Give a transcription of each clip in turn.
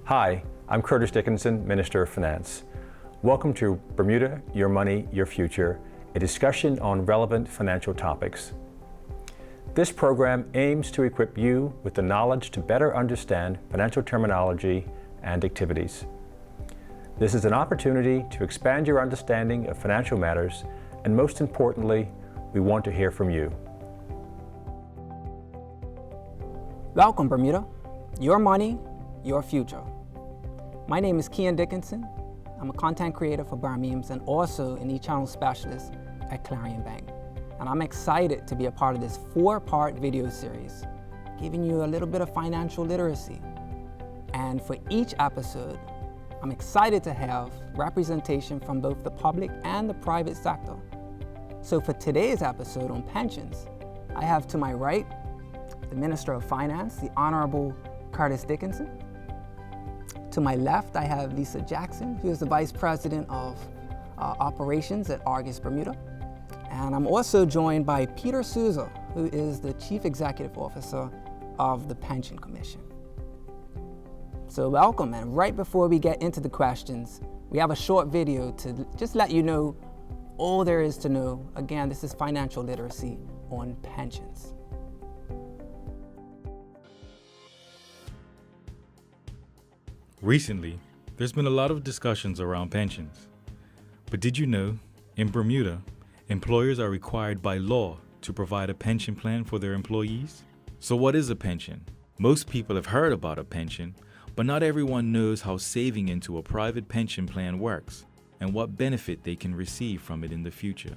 Hi, I'm Curtis Dickinson, Minister of Finance. Welcome to Bermuda Your Money, Your Future, a discussion on relevant financial topics. This program aims to equip you with the knowledge to better understand financial terminology and activities. This is an opportunity to expand your understanding of financial matters, and most importantly, we want to hear from you. Welcome, Bermuda. Your money, your future. My name is Kian Dickinson. I'm a content creator for Barmemes and also an e-channel specialist at Clarion Bank. And I'm excited to be a part of this 4-part video series, giving you a little bit of financial literacy. And for each episode, I'm excited to have representation from both the public and the private sector. So for today's episode on pensions, I have to my right, the Minister of Finance, the Honorable Curtis Dickinson. To my left, I have Lisa Jackson, who is the Vice President of Operations at Argus Bermuda. And I'm also joined by Peter Souza, who is the Chief Executive Officer of the Pension Commission. So welcome, and right before we get into the questions, we have a short video to just let you know all there is to know. Again, this is financial literacy on pensions. Recently, there's been a lot of discussions around pensions. But did you know, in Bermuda, employers are required by law to provide a pension plan for their employees? So what is a pension? Most people have heard about a pension, but not everyone knows how saving into a private pension plan works and what benefit they can receive from it in the future.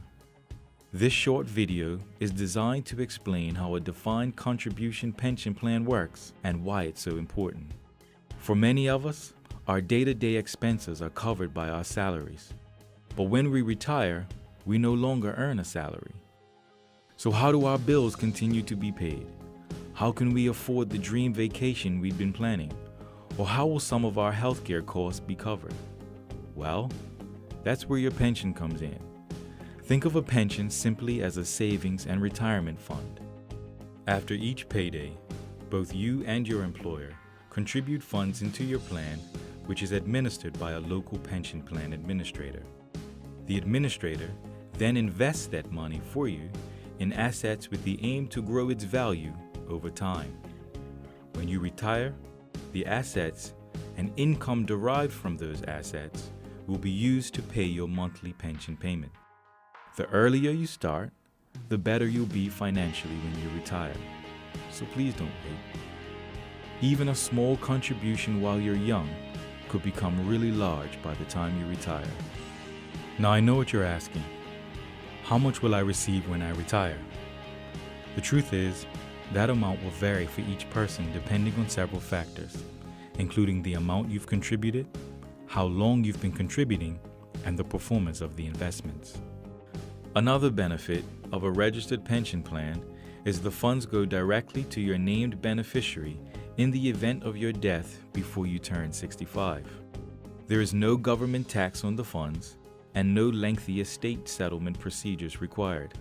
This short video is designed to explain how a defined contribution pension plan works and why it's so important. For many of us, our day-to-day expenses are covered by our salaries. But when we retire, we no longer earn a salary. So how do our bills continue to be paid? How can we afford the dream vacation we've been planning? Or how will some of our healthcare costs be covered? Well, that's where your pension comes in. Think of a pension simply as a savings and retirement fund. After each payday, both you and your employer contribute funds into your plan, which is administered by a local pension plan administrator. The administrator then invests that money for you in assets with the aim to grow its value over time. When you retire, the assets and income derived from those assets will be used to pay your monthly pension payment. The earlier you start, the better you'll be financially when you retire. So please don't wait. Even a small contribution while you're young could become really large by the time you retire. Now I know what you're asking. How much will I receive when I retire? The truth is, that amount will vary for each person depending on several factors, including the amount you've contributed, how long you've been contributing, and the performance of the investments. Another benefit of a registered pension plan is the funds go directly to your named beneficiary in the event of your death before you turn 65. There is no government tax on the funds and no lengthy estate settlement procedures required.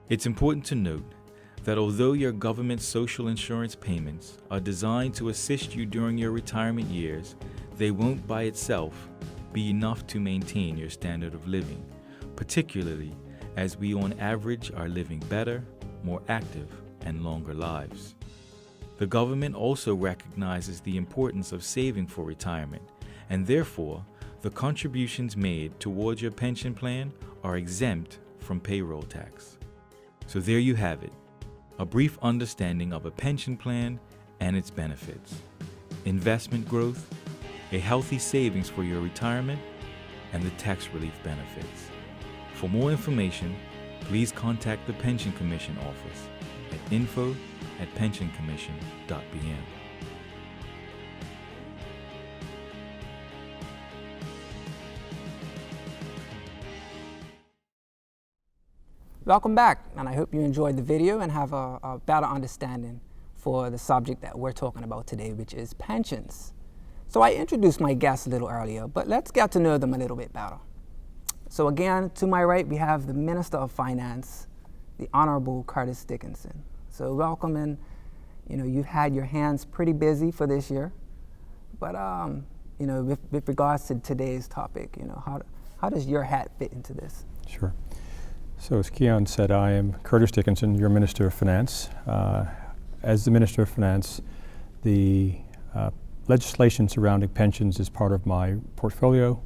It's important to note that although your government social insurance payments are designed to assist you during your retirement years, they won't by itself be enough to maintain your standard of living, particularly as we on average are living better, more active, and longer lives. The government also recognizes the importance of saving for retirement, and therefore, the contributions made towards your pension plan are exempt from payroll tax. So there you have it, a brief understanding of a pension plan and its benefits, investment growth, a healthy savings for your retirement, and the tax relief benefits. For more information, please contact the Pension Commission office at info@pensioncommission.bm. Welcome back, and I hope you enjoyed the video and have a better understanding for the subject that we're talking about today, which is pensions. So I introduced my guests a little earlier, but let's get to know them a little bit better. So again, to my right, we have the Minister of Finance, the Honorable Curtis Dickinson. So welcome, and you've had your hands pretty busy for this year, But with regards to today's topic, how does your hat fit into this? Sure. So as Keon said, I am Curtis Dickinson, your Minister of Finance. As the Minister of Finance, the legislation surrounding pensions is part of my portfolio.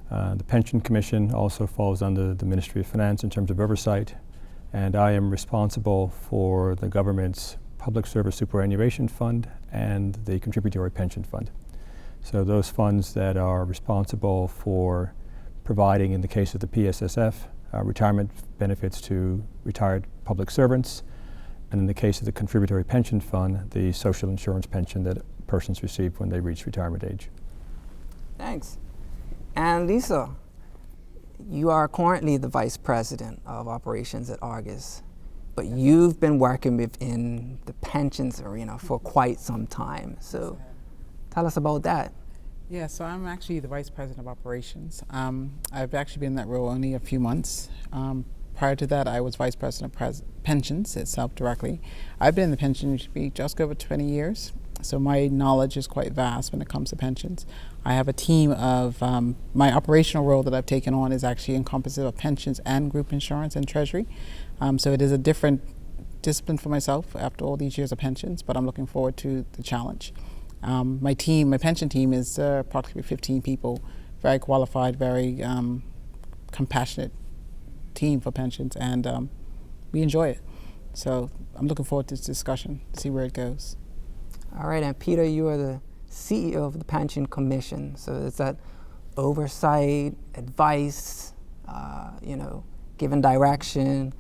The Pension Commission also falls under the Ministry of Finance in terms of oversight, and I am responsible for the government's Public Service Superannuation Fund and the Contributory Pension Fund. So those funds that are responsible for providing, in the case of the PSSF, retirement benefits to retired public servants, and in the case of the Contributory Pension Fund, the social insurance pension that persons receive when they reach retirement age. Thanks. And Lisa, you are currently the Vice President of Operations at Argus, but you've been working within the pensions arena for quite some time. So tell us about that. Yeah, so I'm actually the Vice President of Operations. I've actually been in that role only a few months. Prior to that, I was Vice President of Pensions itself directly. I've been in the pension industry just over 20 years, so my knowledge is quite vast when it comes to pensions. I have a team of, my operational role that I've taken on is actually encompassive of pensions and group insurance and treasury. So it is a different discipline for myself after all these years of pensions, but I'm looking forward to the challenge. My pension team is approximately 15 people, very qualified, very compassionate team for pensions, and we enjoy it. So I'm looking forward to this discussion, to see where it goes. All right, and Peter, you are the CEO of the Pension Commission. So is that oversight, advice, giving direction?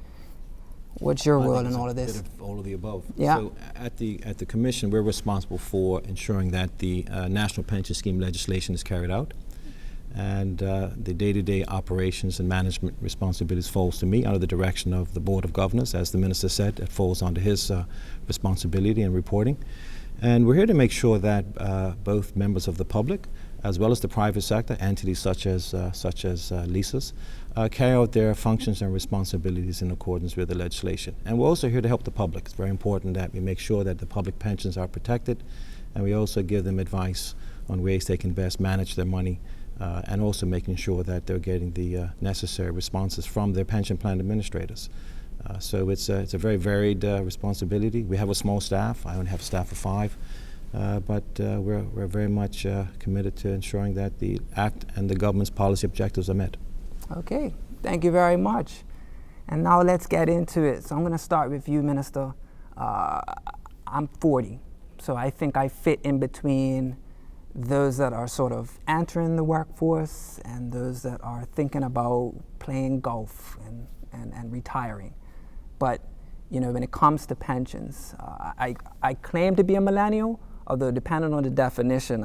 What's your role in all of this? A bit of all of the above. Yeah. So at the Commission, we're responsible for ensuring that the National Pension Scheme legislation is carried out, and the day-to-day operations and management responsibilities falls to me under the direction of the Board of Governors. As the Minister said, it falls under his responsibility and reporting. And we're here to make sure that both members of the public, as well as the private sector, entities such as leases, carry out their functions and responsibilities in accordance with the legislation. And we're also here to help the public. It's very important that we make sure that the public pensions are protected, and we also give them advice on ways they can best manage their money, and also making sure that they're getting the necessary responses from their pension plan administrators. So it's a very varied responsibility. We have a small staff. I only have a staff of 5. But we're very much committed to ensuring that the Act and the government's policy objectives are met. Okay, thank you very much. And now let's get into it. So I'm going to start with you, Minister. I'm 40, so I think I fit in between those that are sort of entering the workforce and those that are thinking about playing golf and retiring. But when it comes to pensions, I claim to be a millennial, although depending on the definition,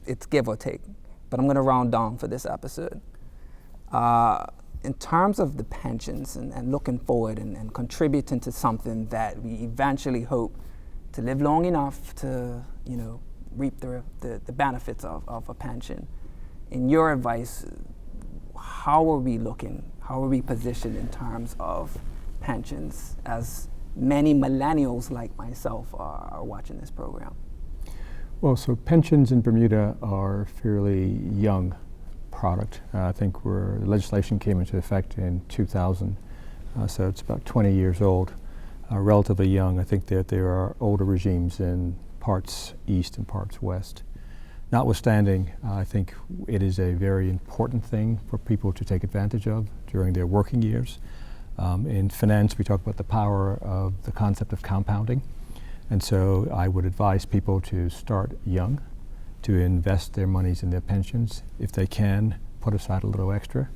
it's give or take. But I'm going to round down for this episode. In terms of the pensions and looking forward and contributing to something that we eventually hope to live long enough to, reap the benefits of a pension. In your advice, how are we looking? How are we positioned in terms of pensions as many millennials like myself are watching this program? Well, so pensions in Bermuda are a fairly young product. I think the legislation came into effect in 2000, so it's about 20 years old, relatively young. I think that there are older regimes in parts east and parts west. Notwithstanding, I think it is a very important thing for people to take advantage of during their working years. In finance, we talk about the power of the concept of compounding. And so I would advise people to start young, to invest their monies in their pensions. If they can, put aside a little extra.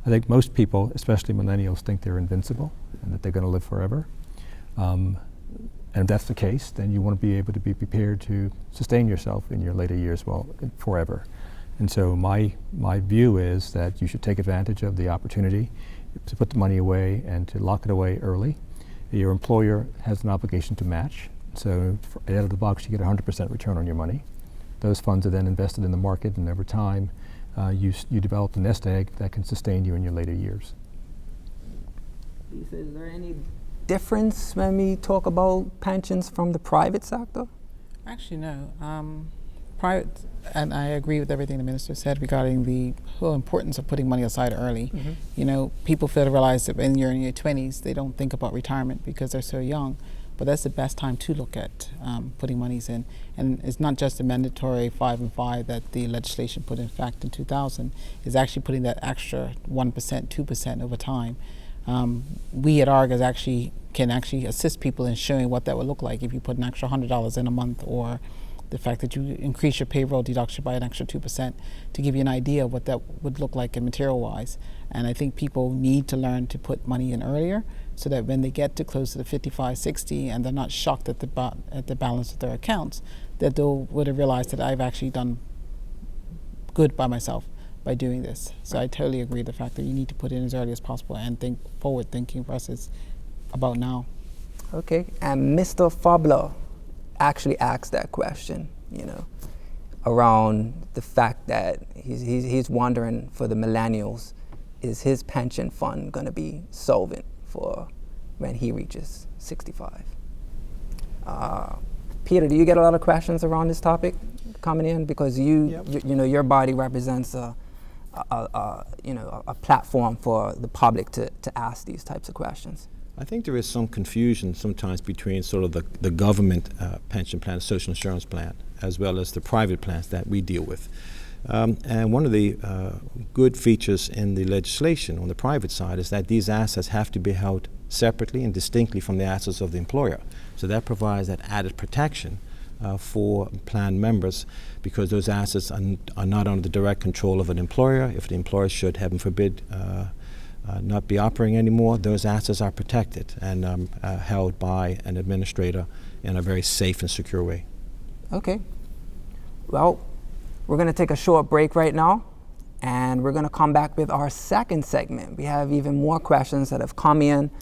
I think most people, especially millennials, think they're invincible and that they're going to live forever. And if that's the case, then you want to be able to be prepared to sustain yourself in your later years, forever. And so my view is that you should take advantage of the opportunity to put the money away and to lock it away early. Your employer has an obligation to match. So out of the box, you get 100% return on your money. Those funds are then invested in the market, and over time, you develop a nest egg that can sustain you in your later years. Lisa, is there any difference when we talk about pensions from the private sector? Actually, no. Private, and I agree with everything the minister said regarding the whole importance of putting money aside early. You know, people fail to realize that when you're in your 20s, they don't think about retirement because they're so young. But that's the best time to look at putting monies in. And it's not just the mandatory 5 and 5 that the legislation put in effect in 2000. It's actually putting that extra 1%, 2% over time. We at Argus can assist people in showing what that would look like if you put an extra $100 in a month, or the fact that you increase your payroll deduction by an extra 2%, to give you an idea of what that would look like in material-wise. And I think people need to learn to put money in earlier, so that when they get to close to the 55, 60, and they're not shocked at the balance of their accounts, that they would have realized that I've actually done good by myself by doing this. So I totally agree with the fact that you need to put in as early as possible and think forward thinking versus about now. Okay, and Mr. Fabler actually asked that question, you know, around the fact that he's wondering, for the millennials, is his pension fund going to be solvent for when he reaches 65? Peter, do you get a lot of questions around this topic coming in? Because you know, your body represents a platform for the public to ask these types of questions. I think there is some confusion sometimes between sort of the government pension plan, social insurance plan, as well as the private plans that we deal with. And one of the good features in the legislation on the private side is that these assets have to be held separately and distinctly from the assets of the employer. So that provides that added protection for plan members, because those assets are not under the direct control of an employer. If the employer should, heaven forbid, not be operating anymore, those assets are protected and held by an administrator in a very safe and secure way. Okay. Well, we're going to take a short break right now, and we're going to come back with our second segment. We have even more questions that have come in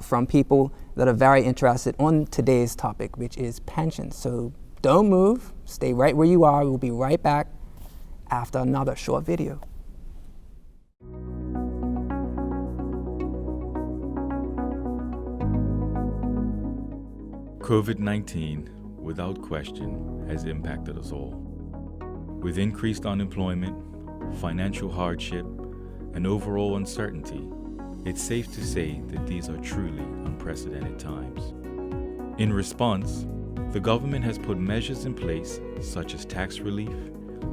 from people that are very interested on today's topic, which is pensions. So don't move, stay right where you are. We'll be right back after another short video. COVID-19, without question, has impacted us all. With increased unemployment, financial hardship, and overall uncertainty, it's safe to say that these are truly unprecedented times. In response, the government has put measures in place such as tax relief,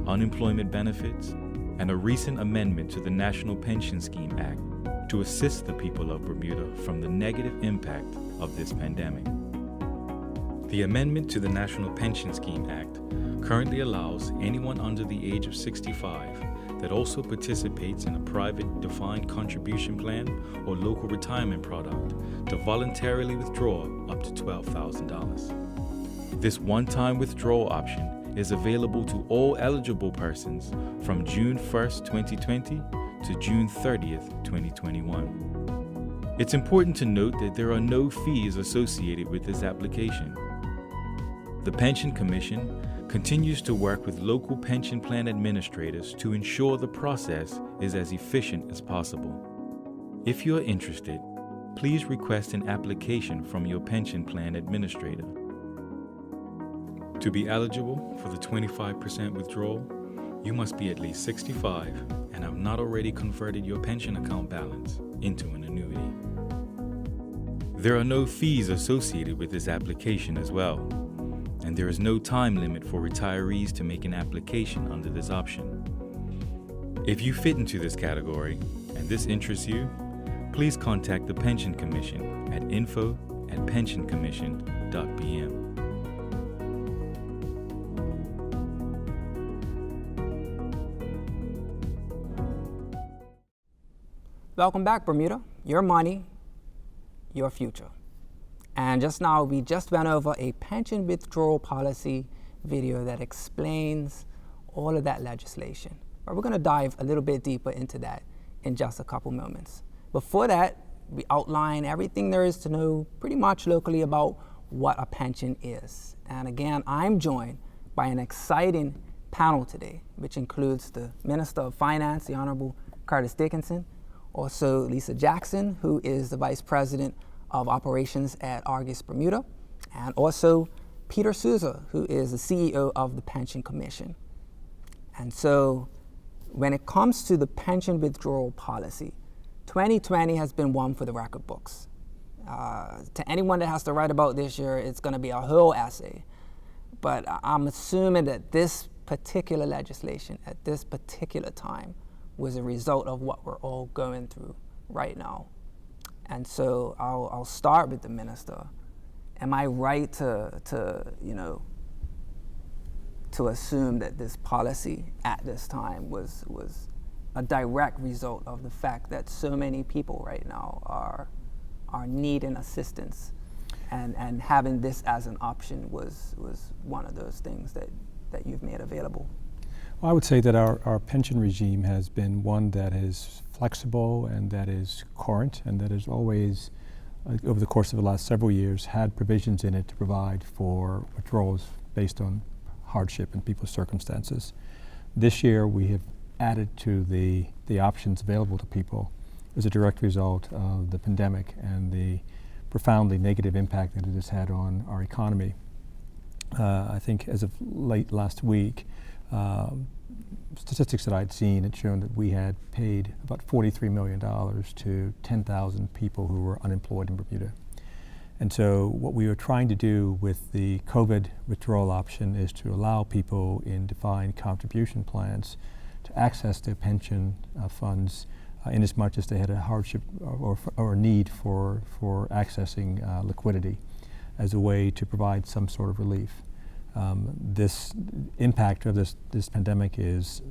unemployment benefits, and a recent amendment to the National Pension Scheme Act to assist the people of Bermuda from the negative impact of this pandemic. The amendment to the National Pension Scheme Act currently allows anyone under the age of 65 that also participates in a private defined contribution plan or local retirement product to voluntarily withdraw up to $12,000. This one-time withdrawal option is available to all eligible persons from June 1st, 2020 to June 30th, 2021. It's important to note that there are no fees associated with this application. The Pension Commission continues to work with local pension plan administrators to ensure the process is as efficient as possible. If you are interested, please request an application from your pension plan administrator. To be eligible for the 25% withdrawal, you must be at least 65 and have not already converted your pension account balance into an annuity. There are no fees associated with this application as well, and there is no time limit for retirees to make an application under this option. If you fit into this category and this interests you, please contact the Pension Commission at info@pensioncommission.bm. Welcome back, Bermuda. Your money, your future. And just now, we just went over a pension withdrawal policy video that explains all of that legislation. But we're going to dive a little bit deeper into that in just a couple moments. Before that, we outline everything there is to know pretty much locally about what a pension is. And again, I'm joined by an exciting panel today, which includes the Minister of Finance, the Honorable Curtis Dickinson, also Lisa Jackson, who is the Vice President of Operations at Argus Bermuda, and also Peter Souza, who is the CEO of the Pension Commission. And so when it comes to the pension withdrawal policy, 2020 has been one for the record books. To anyone that has to write about this year, it's going to be a whole essay. But I'm assuming that this particular legislation at this particular time was a result of what we're all going through right now. And so I'll start with the minister. Am I right to assume that this policy at this time was a direct result of the fact that so many people right now are needing assistance, and having this as an option was one of those things that you've made available? Well, I would say that our pension regime has been one that is flexible and that is current and that has always, over the course of the last several years, had provisions in it to provide for withdrawals based on hardship and people's circumstances. This year we have added to the options available to people as a direct result of the pandemic and the profoundly negative impact that it has had on our economy. I think as of late last week, statistics that I'd seen had shown that we had paid about $43 million to 10,000 people who were unemployed in Bermuda. And so what we were trying to do with the COVID withdrawal option is to allow people in defined contribution plans to access their pension funds in as much as they had a hardship or a need for accessing liquidity as a way to provide some sort of relief. This impact of this pandemic is,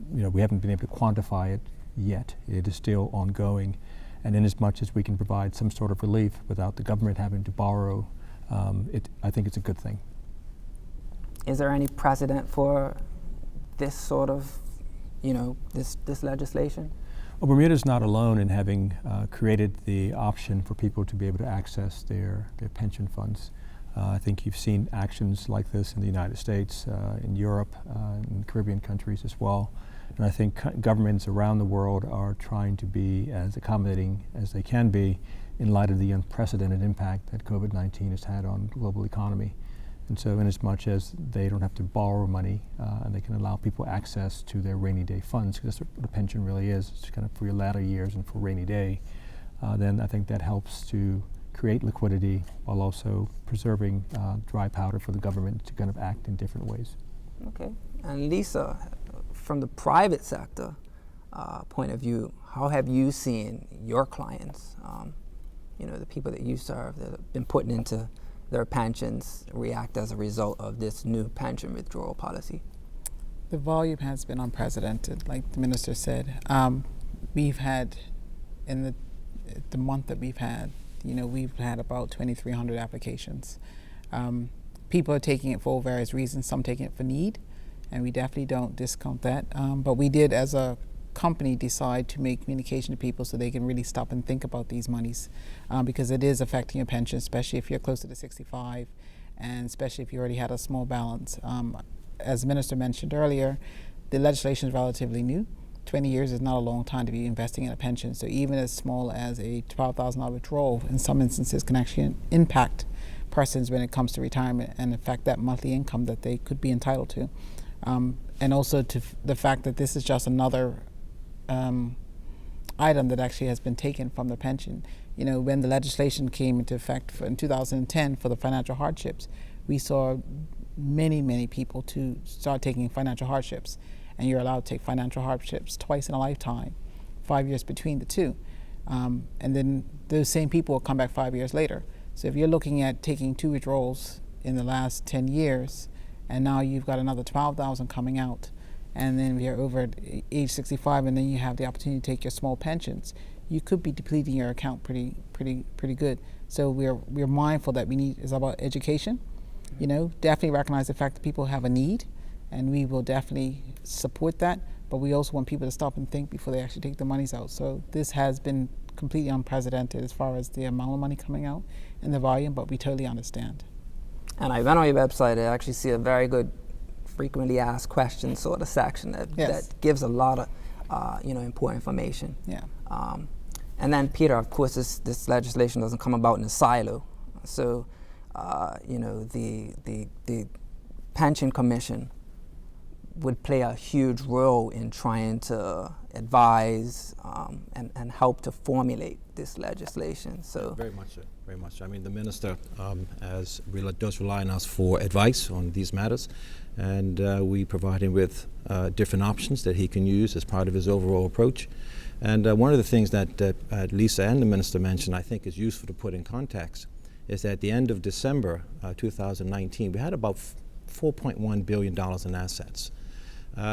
we haven't been able to quantify it yet. It is still ongoing. And in as much as we can provide some sort of relief without the government having to borrow, I think it's a good thing. Is there any precedent for this sort of, this legislation? Well, Bermuda is not alone in having created the option for people to be able to access their pension funds. I think you've seen actions like this in the United States, in Europe, in Caribbean countries as well. And I think governments around the world are trying to be as accommodating as they can be in light of the unprecedented impact that COVID-19 has had on the global economy. And so in as much as they don't have to borrow money and they can allow people access to their rainy day funds, because that's what a pension really is, it's kind of for your latter years and for rainy day, then I think that helps to create liquidity while also preserving dry powder for the government to kind of act in different ways. Okay. And Lisa, from the private sector point of view, how have you seen your clients, the people that you serve that have been putting into their pensions react as a result of this new pension withdrawal policy? The volume has been unprecedented, like the minister said. We've had, in the month that we've had about 2,300 applications. People are taking it for various reasons, some taking it for need, and we definitely don't discount that. But we did, as a company, decide to make communication to people so they can really stop and think about these monies, because it is affecting your pension, especially if you're closer to 65, and especially if you already had a small balance. As the minister mentioned earlier, the legislation is relatively new. 20 years is not a long time to be investing in a pension, so even as small as a $12,000 withdrawal in some instances can actually impact persons when it comes to retirement and affect that monthly income that they could be entitled to. And also to the fact that this is just another item that actually has been taken from the pension. When the legislation came into effect in 2010 for the financial hardships, we saw many people to start taking financial hardships. And you're allowed to take financial hardships twice in a lifetime, 5 years between the two. And then those same people will come back 5 years later. So if you're looking at taking 2 withdrawals in the last 10 years, and now you've got another 12,000 coming out, and then you're over at age 65, and then you have the opportunity to take your small pensions, you could be depleting your account pretty good. So we're mindful that it's about education. Definitely recognize the fact that people have a need, and we will definitely support that, but we also want people to stop and think before they actually take the monies out. So this has been completely unprecedented as far as the amount of money coming out and the volume, but we totally understand. And I went on your website, I actually see a very good frequently asked questions sort of section that gives a lot of important information. Yeah. And then Peter, of course, this legislation doesn't come about in a silo. So the pension commission would play a huge role in trying to advise and help to formulate this legislation. So very much so, very much so. I mean, the minister does rely on us for advice on these matters, and we provide him with different options that he can use as part of his overall approach. And one of the things that Lisa and the minister mentioned, I think is useful to put in context, is that at the end of December 2019, we had about $4.1 billion in assets.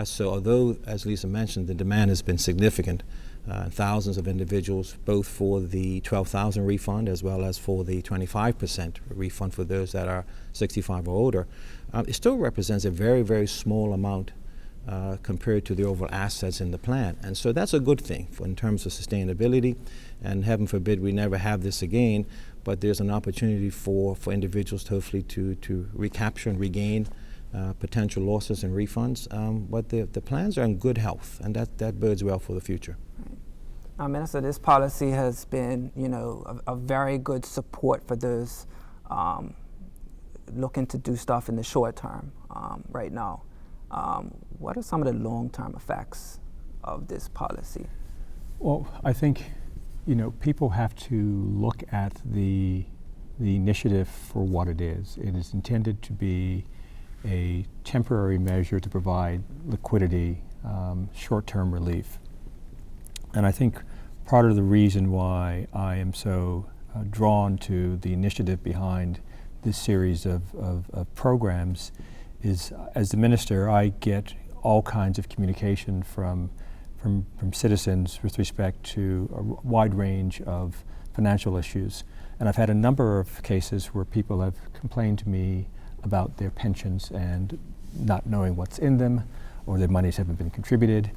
So although, as Lisa mentioned, the demand has been significant, thousands of individuals, both for the $12,000 refund as well as for the 25% refund for those that are 65 or older, it still represents a very, very small amount compared to the overall assets in the plan. And so that's a good thing in terms of sustainability, and heaven forbid we never have this again, but there's an opportunity for individuals to hopefully to recapture and regain potential losses and refunds. But the plans are in good health, and that bodes well for the future. Minister, this policy has been, a very good support for those looking to do stuff in the short term right now. What are some of the long-term effects of this policy? Well, I think, people have to look at the initiative for what it is. It is intended to be a temporary measure to provide liquidity, short-term relief. And I think part of the reason why I am so drawn to the initiative behind this series of programs is, as the minister, I get all kinds of communication from citizens with respect to a wide range of financial issues. And I've had a number of cases where people have complained to me about their pensions and not knowing what's in them, or their monies haven't been contributed.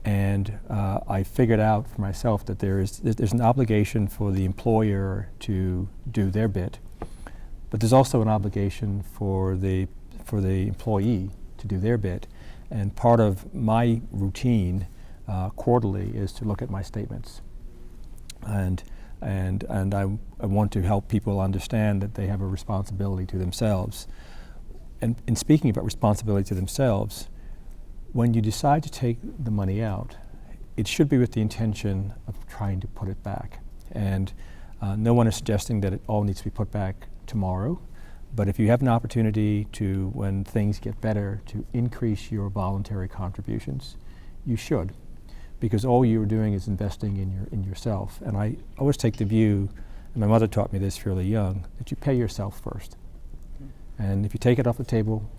And I figured out for myself that there's an obligation for the employer to do their bit, but there's also an obligation for the employee to do their bit. And part of my routine quarterly is to look at my statements, and I want to help people understand that they have a responsibility to themselves. And in speaking about responsibility to themselves, when you decide to take the money out, it should be with the intention of trying to put it back. And no one is suggesting that it all needs to be put back tomorrow, but if you have an opportunity to, when things get better, to increase your voluntary contributions, you should, because all you're doing is investing in yourself. And I always take the view, and my mother taught me this fairly young, that you pay yourself first. And if you take it off the table,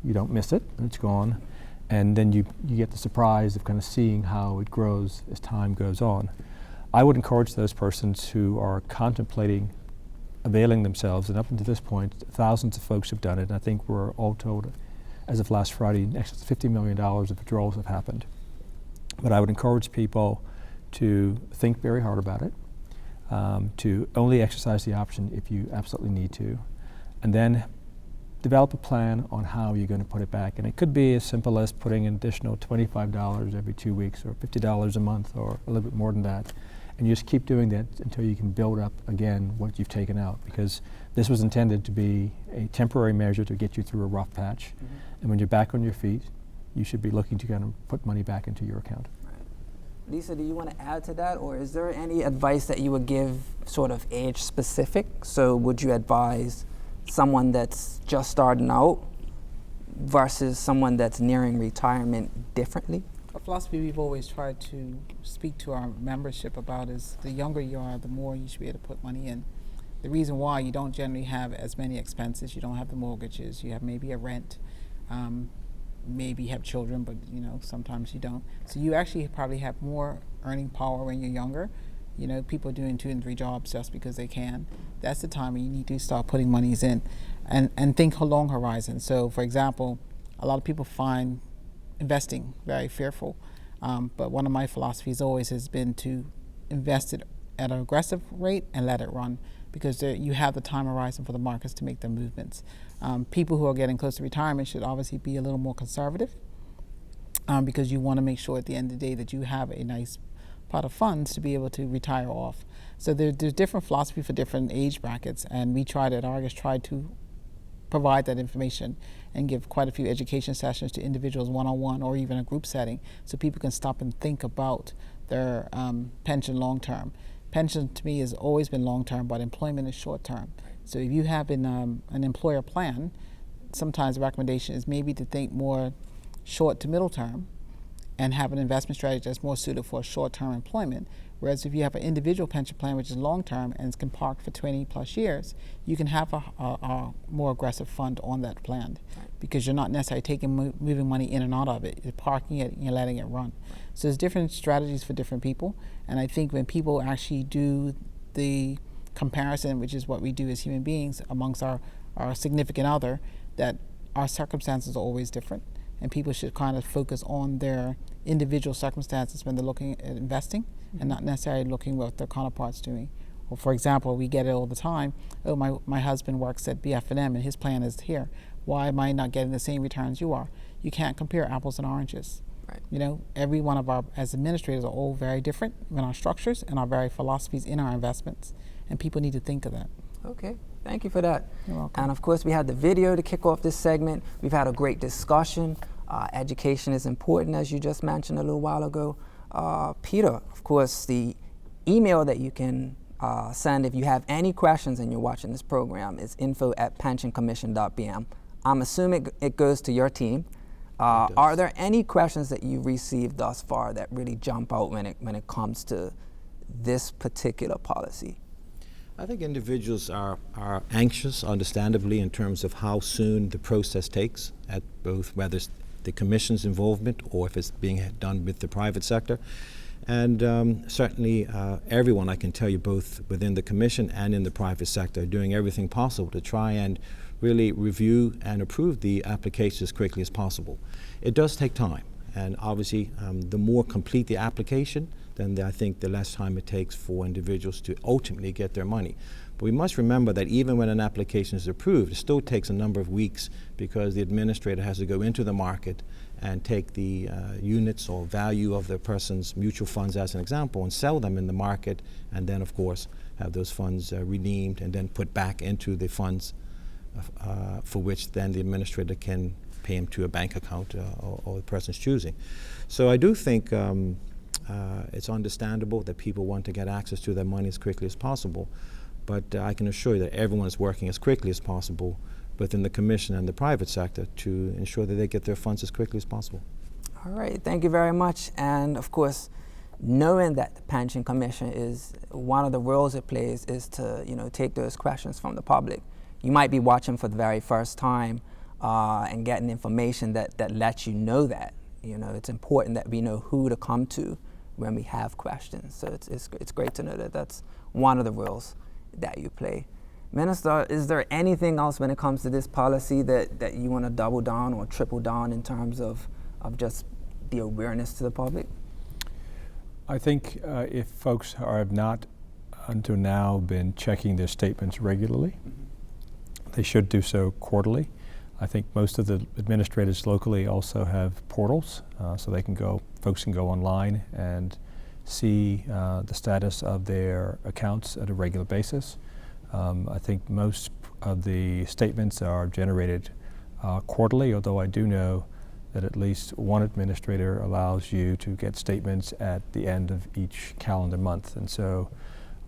you don't miss it, and it's gone. And then you get the surprise of kind of seeing how it grows as time goes on. I would encourage those persons who are contemplating availing themselves, and up until this point, thousands of folks have done it, and I think we're all told, as of last Friday, in excess of $50 million of withdrawals have happened. But I would encourage people to think very hard about it, to only exercise the option if you absolutely need to, and then develop a plan on how you're going to put it back. And it could be as simple as putting an additional $25 every 2 weeks, or $50 a month, or a little bit more than that. And you just keep doing that until you can build up again what you've taken out, because this was intended to be a temporary measure to get you through a rough patch. Mm-hmm. And when you're back on your feet, you should be looking to kind of put money back into your account. Right. Lisa, do you want to add to that, or is there any advice that you would give sort of age specific? So would you advise someone that's just starting out versus someone that's nearing retirement differently? A philosophy we've always tried to speak to our membership about is the younger you are, the more you should be able to put money in. The reason why you don't generally have as many expenses, you don't have the mortgages, you have maybe a rent, maybe have children, but sometimes you don't. So you actually probably have more earning power when you're younger. People are doing 2 and 3 jobs just because they can. That's the time when you need to start putting monies in and think a long horizon. So for example, a lot of people find investing very fearful, but one of my philosophies always has been to invest it at an aggressive rate and let it run, because you have the time horizon for the markets to make their movements. People who are getting close to retirement should obviously be a little more conservative, because you want to make sure at the end of the day that you have a nice pot of funds to be able to retire off. So there's different philosophy for different age brackets, and we tried at Argus to provide that information and give quite a few education sessions to individuals one-on-one or even a group setting, so people can stop and think about their pension long-term. Pension to me has always been long-term, but employment is short-term. So if you have an employer plan, sometimes the recommendation is maybe to think more short to middle term and have an investment strategy that's more suited for short-term employment. Whereas if you have an individual pension plan, which is long-term and can park for 20 plus years, you can have a more aggressive fund on that plan, because you're not necessarily moving money in and out of it. You're parking it and you're letting it run. So there's different strategies for different people. And I think when people actually do the comparison, which is what we do as human beings amongst our significant other, that our circumstances are always different. And people should kind of focus on their individual circumstances when they're looking at investing, and not necessarily looking what their counterparts doing. Well, for example, we get it all the time. Oh, my husband works at BF&M and his plan is here. Why am I not getting the same returns you are? You can't compare apples and oranges. Right. You know, every one of our, as administrators, are all very different in our structures and our very philosophies in our investments, and people need to think of that. Okay, thank you for that. You're welcome. And of course, we had the video to kick off this segment. We've had a great discussion. Education is important, as you just mentioned a little while ago. Peter, of course, the email that you can send if you have any questions and you're watching this program is info@pensioncommission.bm. I'm assuming it goes to your team. Are there any questions that you've received thus far that really jump out when it comes to this particular policy? I think individuals are anxious, understandably, in terms of how soon the process takes, at both whether it's the Commission's involvement or if it's being done with the private sector. And certainly everyone, I can tell you, both within the Commission and in the private sector, are doing everything possible to try and really review and approve the application as quickly as possible. It does take time, and obviously the more complete the application, then I think the less time it takes for individuals to ultimately get their money. But we must remember that even when an application is approved, it still takes a number of weeks, because the administrator has to go into the market and take the units or value of the person's mutual funds, as an example, and sell them in the market, and then of course have those funds redeemed and then put back into the funds for which then the administrator can pay him to a bank account or the person's choosing. So I do think it's understandable that people want to get access to their money as quickly as possible, but I can assure you that everyone is working as quickly as possible within the Commission and the private sector to ensure that they get their funds as quickly as possible. All right, thank you very much. And of course, knowing that the Pension Commission is one of the roles it plays is to, take those questions from the public. You might be watching for the very first time and getting information that lets you know that. It's important that we know who to come to when we have questions. So it's great to know that that's one of the roles that you play. Minister, is there anything else when it comes to this policy that you want to double down or triple down in terms of just the awareness to the public? I think if folks have not until now been checking their statements regularly, they should do so quarterly. I think most of the administrators locally also have portals, so folks can go online and see the status of their accounts at a regular basis. I think most of the statements are generated quarterly, although I do know that at least one administrator allows you to get statements at the end of each calendar month. And so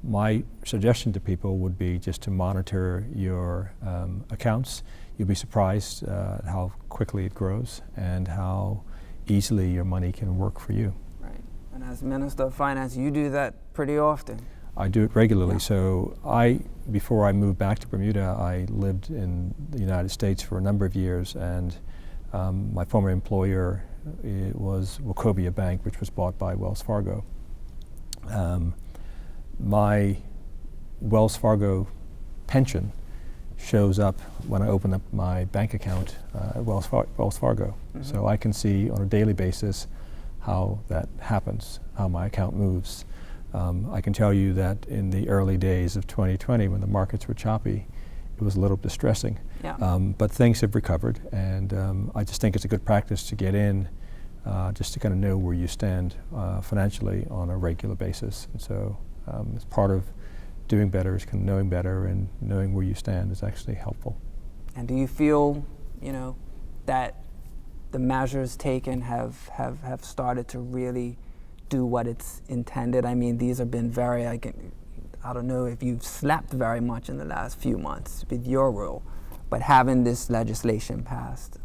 my suggestion to people would be just to monitor your accounts. You'll be surprised how quickly it grows and how easily your money can work for you. Right. And as Minister of Finance, you do that pretty often. I do it regularly. Yeah. So before I moved back to Bermuda, I lived in the United States for a number of years, and my former employer was Wachovia Bank, which was bought by Wells Fargo. My Wells Fargo pension shows up when I open up my bank account at Wells Fargo. Mm-hmm. So I can see on a daily basis how that happens, how my account moves. I can tell you that in the early days of 2020, when the markets were choppy, it was a little distressing. Yeah. But things have recovered, and I just think it's a good practice to get in just to kind of know where you stand financially on a regular basis. And so as part of doing better is kind of knowing better, and knowing where you stand is actually helpful. And do you feel, that the measures taken have started to really do what it's intended? I mean, these have been very, I don't know if you've slept very much in the last few months with your role, but having this legislation passed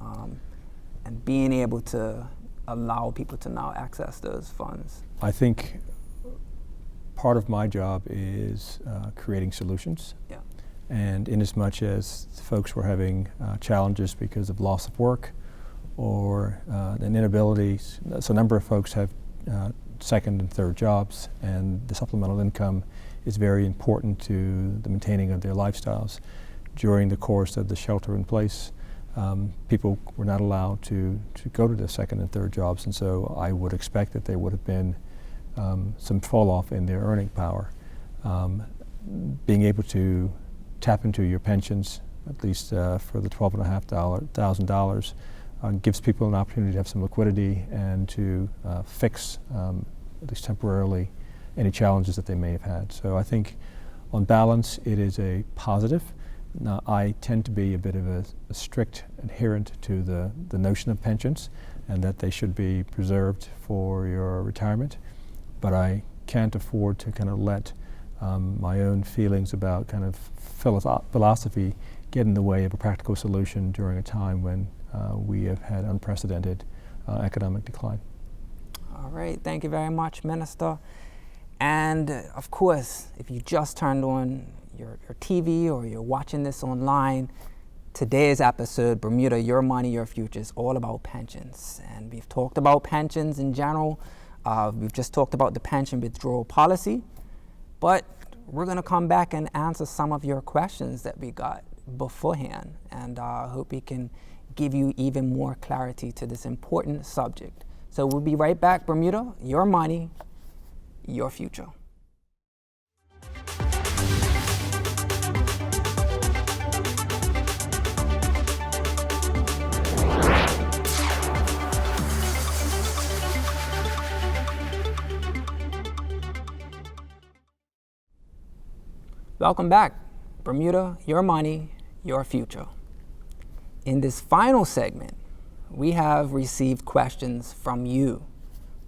and being able to allow people to now access those funds. I think part of my job is creating solutions. Yeah. And in as much as folks were having challenges because of loss of work or an inability, so a number of folks have second and third jobs, and the supplemental income is very important to the maintaining of their lifestyles. During the course of the shelter in place, people were not allowed to go to the second and third jobs, and so I would expect that there would have been some fall off in their earning power. Being able to tap into your pensions, at least for the $12,500, gives people an opportunity to have some liquidity and to fix, at least temporarily, any challenges that they may have had. So I think on balance it is a positive. Now, I tend to be a bit of a strict adherent to the notion of pensions and that they should be preserved for your retirement, but I can't afford to kind of let my own feelings about kind of philosophy get in the way of a practical solution during a time when we have had unprecedented economic decline. All right, thank you very much, Minister. And of course, if you just turned on your TV or you're watching this online, today's episode, Bermuda Your Money, Your Future, is all about pensions. And we've talked about pensions in general. We've just talked about the pension withdrawal policy. But we're going to come back and answer some of your questions that we got beforehand. And I hope we can give you even more clarity to this important subject. So we'll be right back. Bermuda, Your Money, Your Future. Welcome back. Bermuda, Your Money, Your Future. In this final segment, we have received questions from you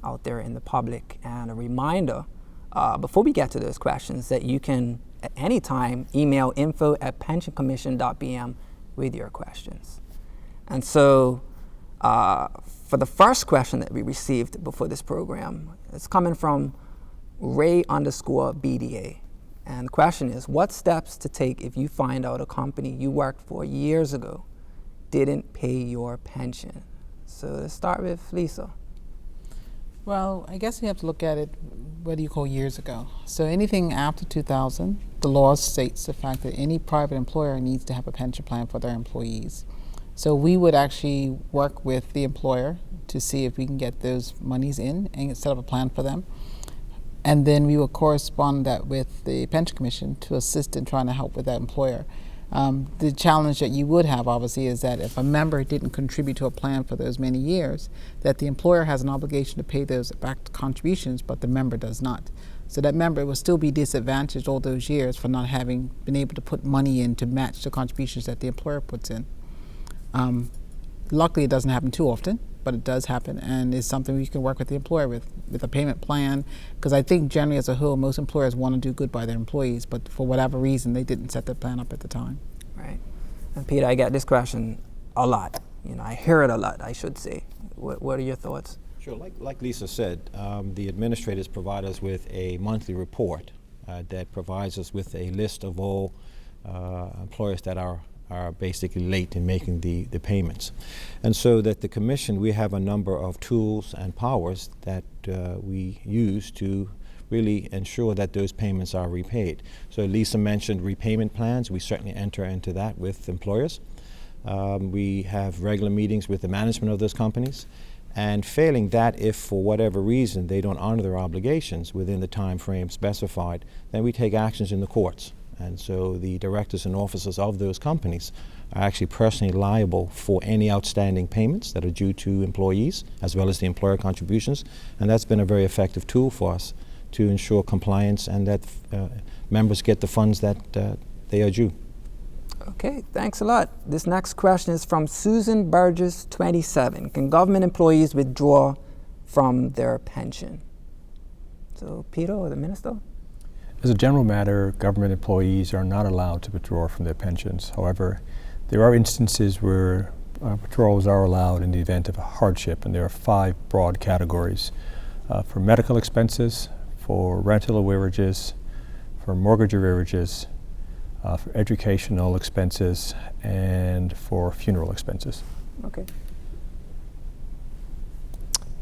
out there in the public, and a reminder, before we get to those questions, that you can at any time email info@pensioncommission.bm with your questions. And so for the first question that we received before this program, it's coming from Ray_BDA. And the question is, what steps to take if you find out a company you worked for years ago didn't pay your pension? So let's start with Lisa. Well, I guess you have to look at it, what do you call years ago? So anything after 2000, the law states the fact that any private employer needs to have a pension plan for their employees. So we would actually work with the employer to see if we can get those monies in and set up a plan for them. And then we will correspond that with the Pension Commission to assist in trying to help with that employer. The challenge that you would have, obviously, is that if a member didn't contribute to a plan for those many years, that the employer has an obligation to pay those back contributions, but the member does not. So that member will still be disadvantaged all those years for not having been able to put money in to match the contributions that the employer puts in. Luckily, it doesn't happen too often, but it does happen, and it's something we can work with the employer with a payment plan, because I think generally as a whole, most employers want to do good by their employees, but for whatever reason, they didn't set the plan up at the time. Right. And Peter, I get this question a lot. I hear it a lot, I should say. What are your thoughts? Sure. Like Lisa said, the administrators provide us with a monthly report that provides us with a list of all employers that are basically late in making the payments. And so that the Commission, we have a number of tools and powers that we use to really ensure that those payments are repaid. So Lisa mentioned repayment plans. We certainly enter into that with employers. We have regular meetings with the management of those companies. And failing that, if for whatever reason they don't honor their obligations within the time frame specified, then we take actions in the courts. And so the directors and officers of those companies are actually personally liable for any outstanding payments that are due to employees, as well as the employer contributions. And that's been a very effective tool for us to ensure compliance and that members get the funds that they are due. Okay, thanks a lot. This next question is from Susan Burgess, 27. Can government employees withdraw from their pension? So, Peter or the minister? As a general matter, government employees are not allowed to withdraw from their pensions. However, there are instances where withdrawals are allowed in the event of a hardship, and there are 5 broad categories. For medical expenses, for rental arrearages, for mortgage arrearages, for educational expenses, and for funeral expenses. Okay.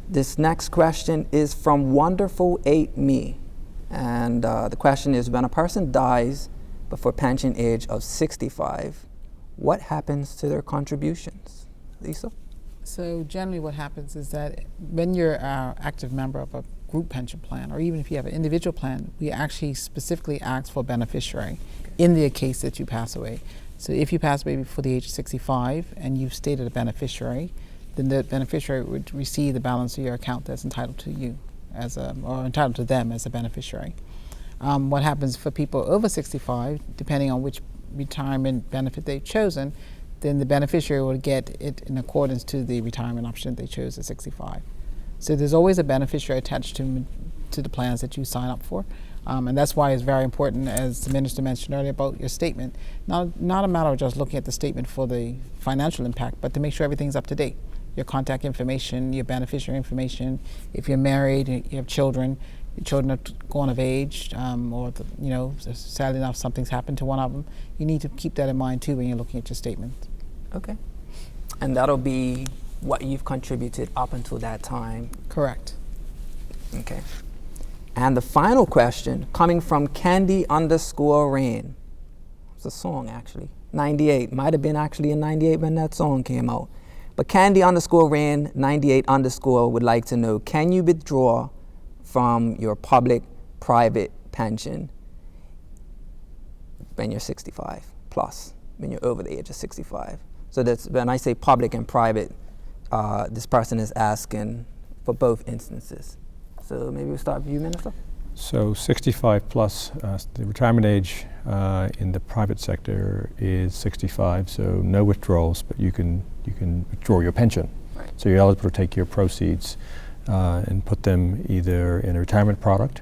This next question is from Wonderful 8Me. And the question is, when a person dies before pension age of 65, what happens to their contributions? Lisa? So generally what happens is that when you're an active member of a group pension plan, or even if you have an individual plan, we actually specifically ask for a beneficiary in the case that you pass away. So if you pass away before the age of 65 and you've stated a beneficiary, then the beneficiary would receive the balance of your account that's entitled to you, or entitled to them as a beneficiary. What happens for people over 65, depending on which retirement benefit they've chosen, then the beneficiary will get it in accordance to the retirement option they chose at 65. So there's always a beneficiary attached to the plans that you sign up for. And that's why it's very important, as the minister mentioned earlier, about your statement. Not a matter of just looking at the statement for the financial impact, but to make sure everything's up to date. Your contact information, your beneficiary information. If you're married, you have children, your children have gone of age, or sadly enough something's happened to one of them. You need to keep that in mind too when you're looking at your statement. Okay. And that'll be what you've contributed up until that time. Correct. Okay. And the final question, coming from Candy_Rain. It's a song, actually. 98. Might have been actually in 98 when that song came out. But Candy_Rain 98_ would like to know, can you withdraw from your public-private pension when you're 65 plus, when you're over the age of 65? So that's when I say public and private, this person is asking for both instances. So maybe we'll start with you, Minister. So 65 plus, the retirement age in the private sector is 65, so no withdrawals, but you can withdraw your pension. Right. So you're eligible to take your proceeds and put them either in a retirement product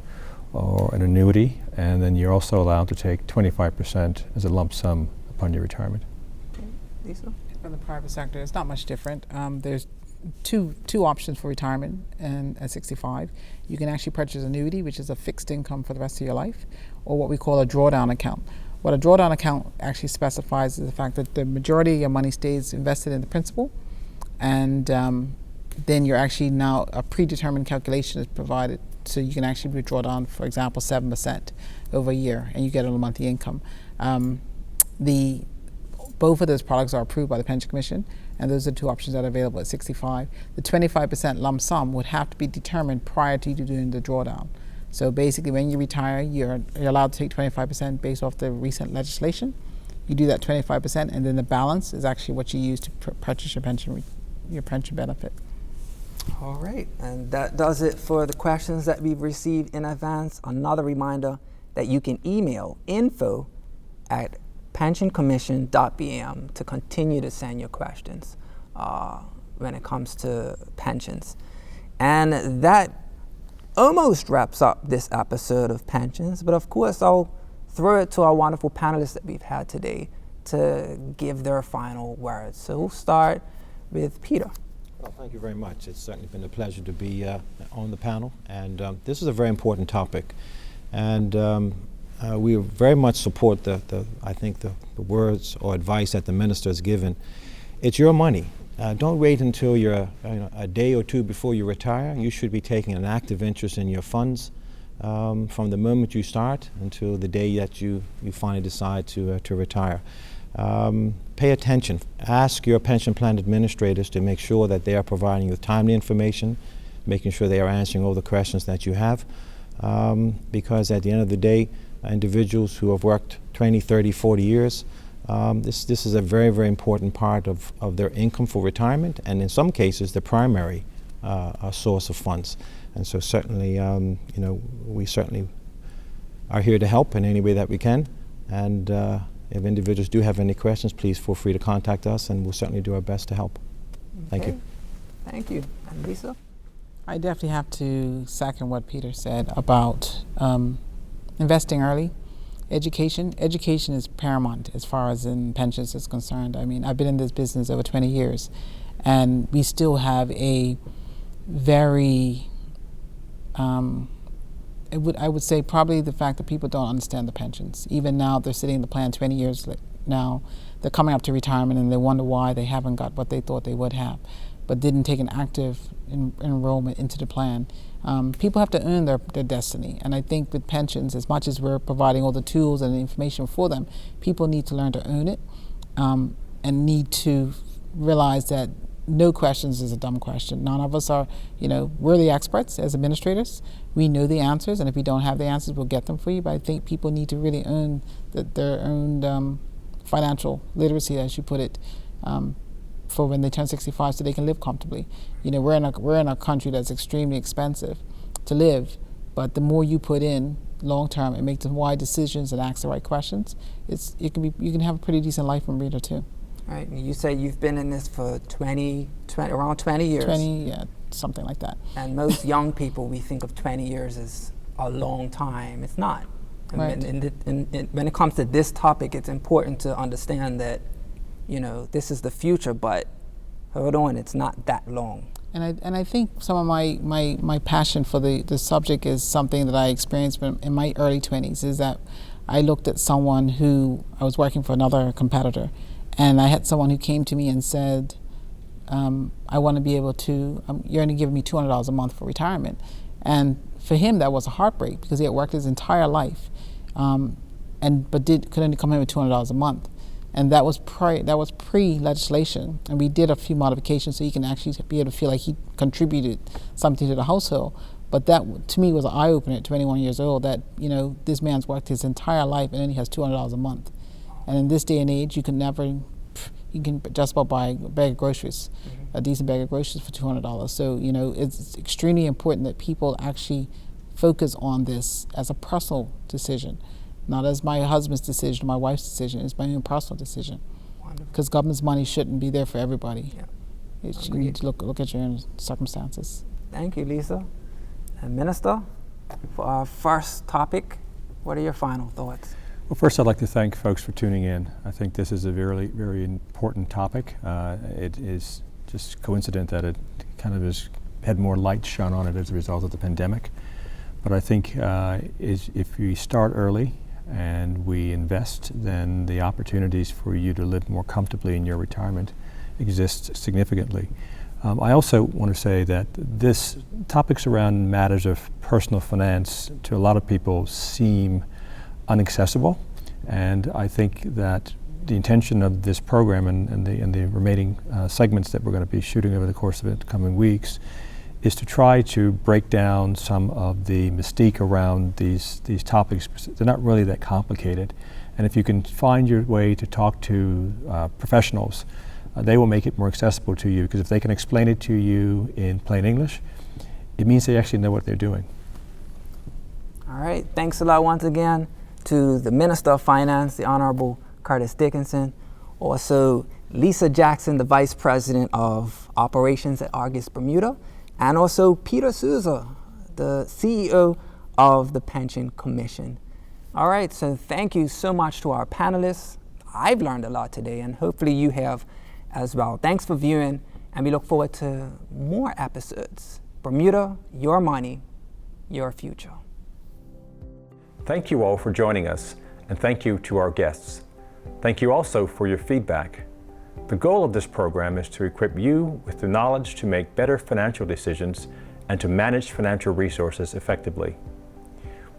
or an annuity, and then you're also allowed to take 25% as a lump sum upon your retirement. Okay. Lisa? In the private sector, it's not much different. There's two options for retirement, and at 65 you can actually purchase an annuity, which is a fixed income for the rest of your life, or what we call a drawdown account. What a drawdown account actually specifies is the fact that the majority of your money stays invested in the principal, and then you're actually now a predetermined calculation is provided, so you can actually withdraw down, for example, 7% over a year, and you get a monthly income. Both of those products are approved by the Pension Commission, and those are the 2 options that are available at 65. The 25% lump sum would have to be determined prior to you doing the drawdown. So basically, when you retire, you're allowed to take 25% based off the recent legislation. You do that 25%, and then the balance is actually what you use to purchase your pension benefit. All right, and that does it for the questions that we've received in advance. Another reminder that you can email info@pensioncommission.bm to continue to send your questions when it comes to pensions. And that almost wraps up this episode of Pensions, but of course I'll throw it to our wonderful panelists that we've had today to give their final words. So we'll start with Peter. Well, thank you very much. It's certainly been a pleasure to be on the panel, and this is a very important topic, and we very much support the words or advice that the minister has given. It's your money. Don't wait until you're a day or two before you retire. You should be taking an active interest in your funds from the moment you start until the day that you finally decide to retire. Pay attention. Ask your pension plan administrators to make sure that they are providing you with timely information, making sure they are answering all the questions that you have, because at the end of the day, individuals who have worked 20, 30, 40 years. This is a very, very important part of their income for retirement, and in some cases the primary source of funds. And so certainly, we certainly are here to help in any way that we can. And if individuals do have any questions, please feel free to contact us, and we'll certainly do our best to help. Thank you. Thank you. And Lisa? I definitely have to second what Peter said about investing early. Education is paramount as far as in pensions is concerned. I mean, I've been in this business over 20 years, and we still have a very, I would say probably the fact that people don't understand the pensions. Even now, they're sitting in the plan 20 years now. They're coming up to retirement, and they wonder why they haven't got what they thought they would have, but didn't take an active enrollment into the plan. People have to earn their destiny, and I think with pensions, as much as we're providing all the tools and the information for them, people need to learn to earn it, and need to realize that no questions is a dumb question. None of us are, we're the experts as administrators. We know the answers, and if we don't have the answers, we'll get them for you. But I think people need to really earn their own financial literacy, as you put it, for when they turn 65, so they can live comfortably. We're in a country that's extremely expensive to live, but the more you put in long term and make the wise decisions and ask the right questions, you can have a pretty decent life in Bermuda too. Right. You say you've been in this for around 20 years. 20, yeah, something like that. And most young people, we think of 20 years as a long time. It's not. Right. And when it comes to this topic, it's important to understand that, this is the future, but hold on, it's not that long. And I think some of my passion for the subject is something that I experienced in my early 20s, is that I looked at someone who, I was working for another competitor, and I had someone who came to me and said, I want to be able to, you're only giving me $200 a month for retirement. And for him, that was a heartbreak, because he had worked his entire life, but could only come in with $200 a month. And that was pre-legislation, and we did a few modifications so he can actually be able to feel like he contributed something to the household. But that, to me, was an eye-opener at 21 years old, that this man's worked his entire life and only has $200 a month. And in this day and age, you can just about buy a bag of groceries, a decent bag of groceries for $200. So it's extremely important that people actually focus on this as a personal decision. Not as my husband's decision, my wife's decision. It's my own personal decision. Because government's money shouldn't be there for everybody. Yeah. You need to look at your own circumstances. Thank you, Lisa. And Minister, for our first topic, what are your final thoughts? Well, first I'd like to thank folks for tuning in. I think this is a very, very important topic. It is just coincident that it kind of had more light shone on it as a result of the pandemic. But I think if we start early, and we invest, then the opportunities for you to live more comfortably in your retirement exist significantly. I also want to say that this topics around matters of personal finance to a lot of people seem inaccessible, and I think that the intention of this program and the remaining segments that we're going to be shooting over the course of the coming weeks is to try to break down some of the mystique around these topics. They're not really that complicated, and if you can find your way to talk to professionals, they will make it more accessible to you, because if they can explain it to you in plain English, it means they actually know what they're doing. All right, thanks a lot once again to the Minister of Finance, the Honorable Curtis Dickinson, also Lisa Jackson, the Vice President of Operations at Argus Bermuda, and also Peter Souza, the CEO of the Pension Commission. All right, so thank you so much to our panelists. I've learned a lot today, and hopefully you have as well. Thanks for viewing, and we look forward to more episodes. Bermuda, your money, your future. Thank you all for joining us, and thank you to our guests. Thank you also for your feedback. The goal of this program is to equip you with the knowledge to make better financial decisions and to manage financial resources effectively.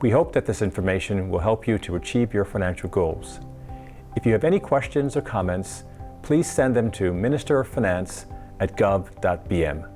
We hope that this information will help you to achieve your financial goals. If you have any questions or comments, please send them to ministeroffinance@gov.bm.